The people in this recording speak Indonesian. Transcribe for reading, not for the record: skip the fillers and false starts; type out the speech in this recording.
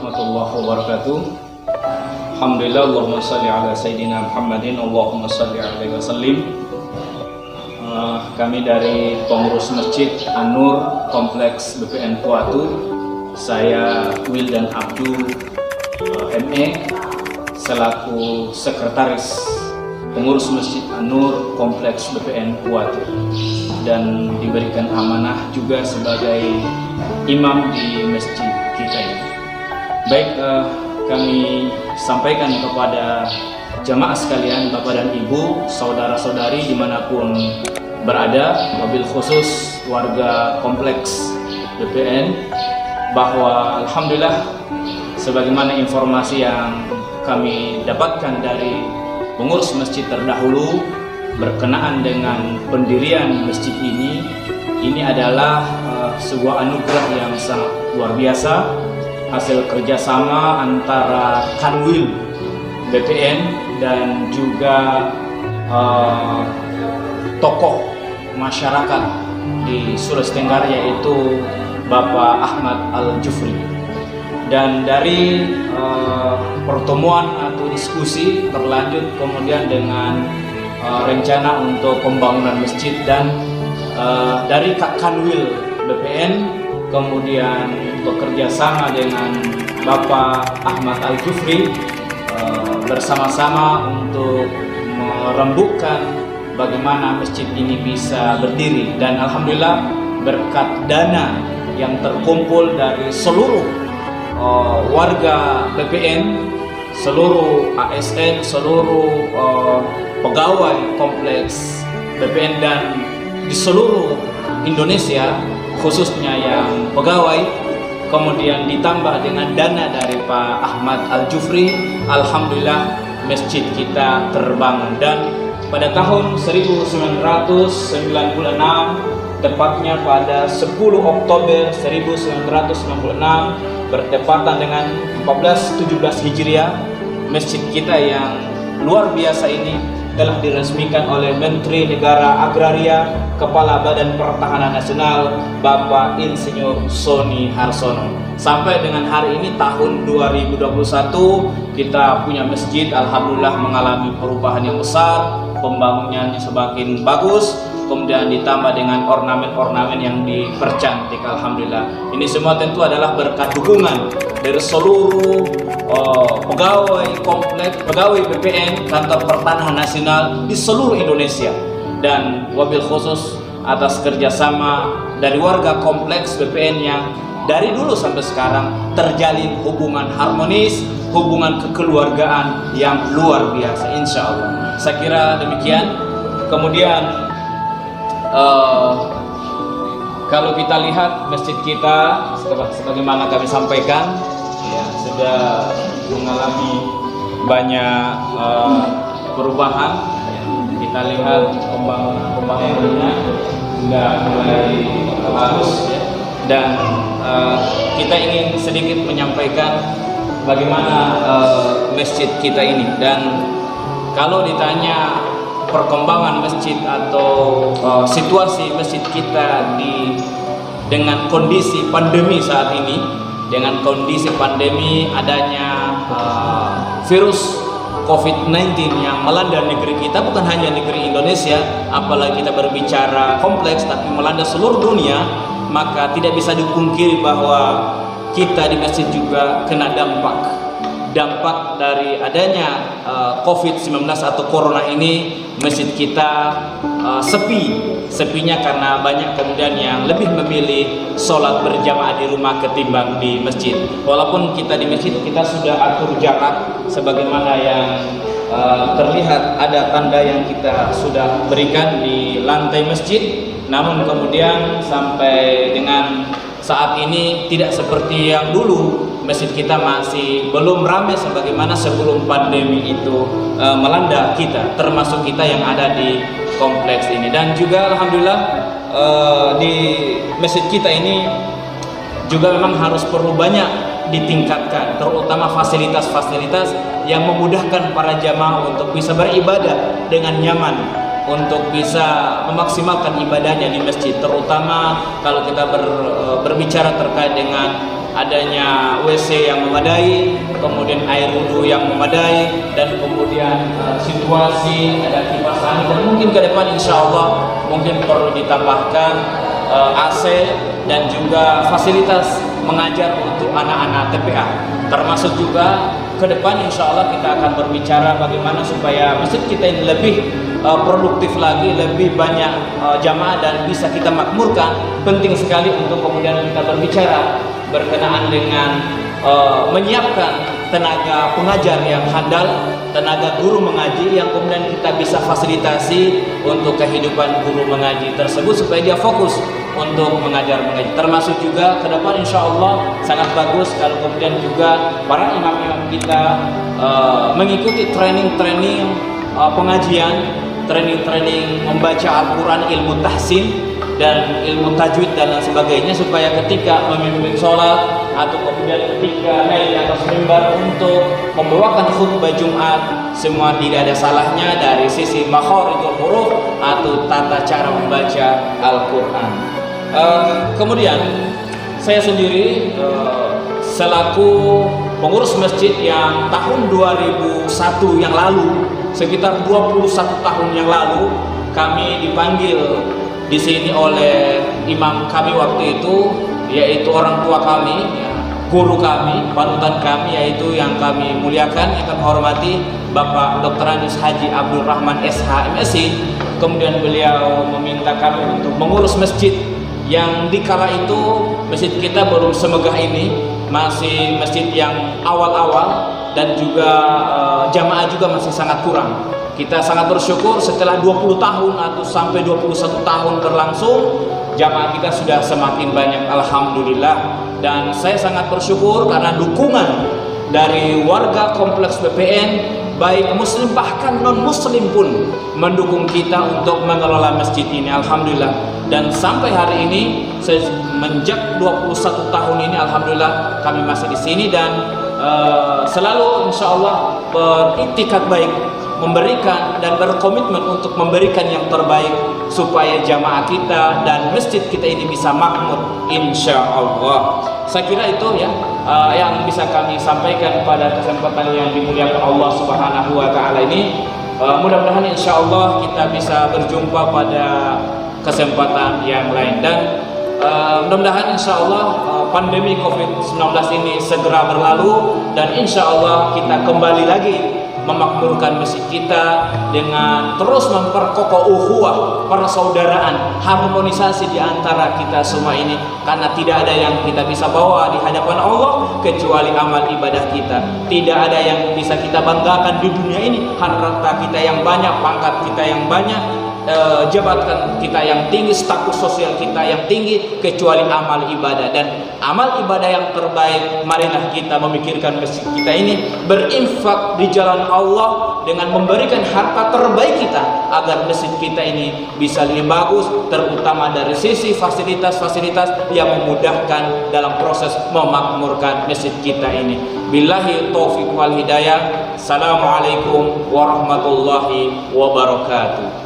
warahmatullahi wabarakatuh. Alhamdulillah, Allahumma salli ala Sayyidina Muhammadin, Allahumma salli alaihi wasallim. Kami dari pengurus Masjid An-Nur Kompleks BPN Puatu, saya Wildan Abdu ME selaku sekretaris pengurus Masjid An-Nur Kompleks BPN Puatu, dan diberikan amanah juga sebagai imam di masjid kita ini. Baik, kami sampaikan kepada jamaah sekalian, Bapak dan Ibu, saudara-saudari dimanapun berada, mobil khusus warga kompleks BPN, bahwa alhamdulillah sebagaimana informasi yang kami dapatkan dari pengurus masjid terdahulu berkenaan dengan pendirian masjid ini adalah sebuah anugerah yang sangat luar biasa, hasil kerjasama antara Kanwil BPN dan juga tokoh masyarakat di Sulawesi Tenggara, yaitu Bapak Ahmad Al-Jufri. Dan dari pertemuan atau diskusi berlanjut kemudian dengan rencana untuk pembangunan masjid, dan dari Kanwil BPN kemudian bekerja sama dengan Bapak Ahmad Al-Jufri bersama-sama untuk merembukan bagaimana masjid ini bisa berdiri. Dan alhamdulillah berkat dana yang terkumpul dari seluruh warga BPN, seluruh ASN, seluruh pegawai kompleks BPN dan di seluruh Indonesia, khususnya yang pegawai, kemudian ditambah dengan dana dari Pak Ahmad Al-Jufri, alhamdulillah masjid kita terbangun. Dan pada tahun 1996, tepatnya pada 10 Oktober 1996, bertepatan dengan 1417 Hijriah, masjid kita yang luar biasa ini telah diresmikan oleh Menteri Negara Agraria, Kepala Badan Pertahanan Nasional, Bapak Insinyur Sony Harsono. Sampai dengan hari ini tahun 2021 kita punya masjid alhamdulillah mengalami perubahan yang besar, pembangunannya semakin bagus, kemudian ditambah dengan ornamen-ornamen yang dipercantik, alhamdulillah. Ini semua tentu adalah berkat dukungan dari seluruh pegawai kompleks, pegawai BPN, Kantor Pertahanan Nasional di seluruh Indonesia, dan wabil khusus atas kerjasama dari warga kompleks BPN yang dari dulu sampai sekarang terjalin hubungan harmonis, hubungan kekeluargaan yang luar biasa, insya Allah. Saya kira demikian. Kemudian kalau kita lihat masjid kita, sebagaimana kami sampaikan, ya, sudah mengalami banyak perubahan. Kita lihat pembangunannya sudah mulai bagus, dan kita ingin sedikit menyampaikan bagaimana masjid kita ini. Dan kalau ditanya perkembangan masjid atau situasi masjid kita dengan kondisi pandemi saat ini, dengan kondisi pandemi adanya virus COVID-19 yang melanda negeri kita, bukan hanya negeri Indonesia, apalagi kita berbicara kompleks, tapi melanda seluruh dunia, maka tidak bisa dipungkiri bahwa kita di masjid juga kena dampak dari adanya COVID-19 atau Corona ini. Masjid kita sepinya karena banyak kemudian yang lebih memilih sholat berjamaah di rumah ketimbang di masjid. Walaupun kita di masjid kita sudah atur jarak sebagaimana yang terlihat, ada tanda yang kita sudah berikan di lantai masjid, namun kemudian sampai dengan saat ini tidak seperti yang dulu. Masjid kita masih belum ramai sebagaimana sebelum pandemi itu melanda kita, termasuk kita yang ada di kompleks ini. Dan juga alhamdulillah di masjid kita ini juga memang harus perlu banyak ditingkatkan, terutama fasilitas-fasilitas yang memudahkan para jamaah untuk bisa beribadah dengan nyaman, untuk bisa memaksimalkan ibadahnya di masjid, terutama kalau kita berbicara terkait dengan adanya WC yang memadai, kemudian air wudhu yang memadai, dan kemudian situasi ada kipas angin, dan mungkin ke depan insya Allah mungkin perlu ditambahkan AC dan juga fasilitas mengajar untuk anak-anak TPA. Termasuk juga ke depan insya Allah kita akan berbicara bagaimana supaya masjid kita ini lebih produktif lagi, lebih banyak jamaah dan bisa kita makmurkan. Penting sekali untuk kemudian kita berbicara berkenaan dengan menyiapkan tenaga pengajar yang handal, tenaga guru mengaji yang kemudian kita bisa fasilitasi untuk kehidupan guru mengaji tersebut supaya dia fokus untuk mengajar mengaji. Termasuk juga ke depan insya Allah sangat bagus kalau kemudian juga para imam-imam kita mengikuti training-training pengajian, training-training membaca Al-Quran, ilmu tahsin dan ilmu tajwid dan lain sebagainya, supaya ketika memimpin sholat atau kemudian ketika naik di atas mimbar untuk membawakan khutbah Jumat, semua tidak ada salahnya dari sisi makharijul huruf atau tata cara membaca Al-Quran. Kemudian saya sendiri selaku pengurus masjid yang tahun 2001 yang lalu, sekitar 21 tahun yang lalu, kami dipanggil di sini oleh imam kami waktu itu, yaitu orang tua kami, guru kami, panutan kami, yaitu yang kami muliakan, yang kami hormati, Bapak Dr. Andes Haji Abdul Rahman SH MSc. Kemudian beliau meminta kami untuk mengurus masjid yang dikala itu masjid kita belum semegah ini, masih masjid yang awal-awal dan juga jamaah juga masih sangat kurang. Kita sangat bersyukur setelah 20 tahun atau sampai 21 tahun berlangsung, jamaah kita sudah semakin banyak, alhamdulillah. Dan saya sangat bersyukur karena dukungan dari warga kompleks PPN, baik muslim bahkan non muslim pun mendukung kita untuk mengelola masjid ini, alhamdulillah. Dan sampai hari ini semenjak 21 tahun ini alhamdulillah kami masih di sini dan selalu insya Allah beriktikad baik memberikan dan berkomitmen untuk memberikan yang terbaik supaya jamaah kita dan masjid kita ini bisa makmur insya Allah. Saya kira itu ya yang bisa kami sampaikan pada kesempatan yang dimuliakan Allah Subhanahu wa Ta'ala ini. Mudah-mudahan insya Allah kita bisa berjumpa pada kesempatan yang lain, dan mudah-mudahan insya Allah pandemi COVID-19 ini segera berlalu dan insya Allah kita kembali lagi memakmurkan masjid kita dengan terus memperkokoh ukhuwah, persaudaraan, harmonisasi di antara kita semua ini, karena tidak ada yang kita bisa bawa di hadapan Allah kecuali amal ibadah kita. Tidak ada yang bisa kita banggakan di dunia ini, harta kita yang banyak, pangkat kita yang banyak, jabatan kita yang tinggi, status sosial kita yang tinggi, kecuali amal ibadah. Dan amal ibadah yang terbaik, marilah kita memikirkan masjid kita ini, berinfak di jalan Allah dengan memberikan harta terbaik kita agar masjid kita ini bisa lebih bagus, terutama dari sisi fasilitas-fasilitas yang memudahkan dalam proses memakmurkan masjid kita ini. Billahi taufiq wal hidayah. Assalamualaikum warahmatullahi wabarakatuh.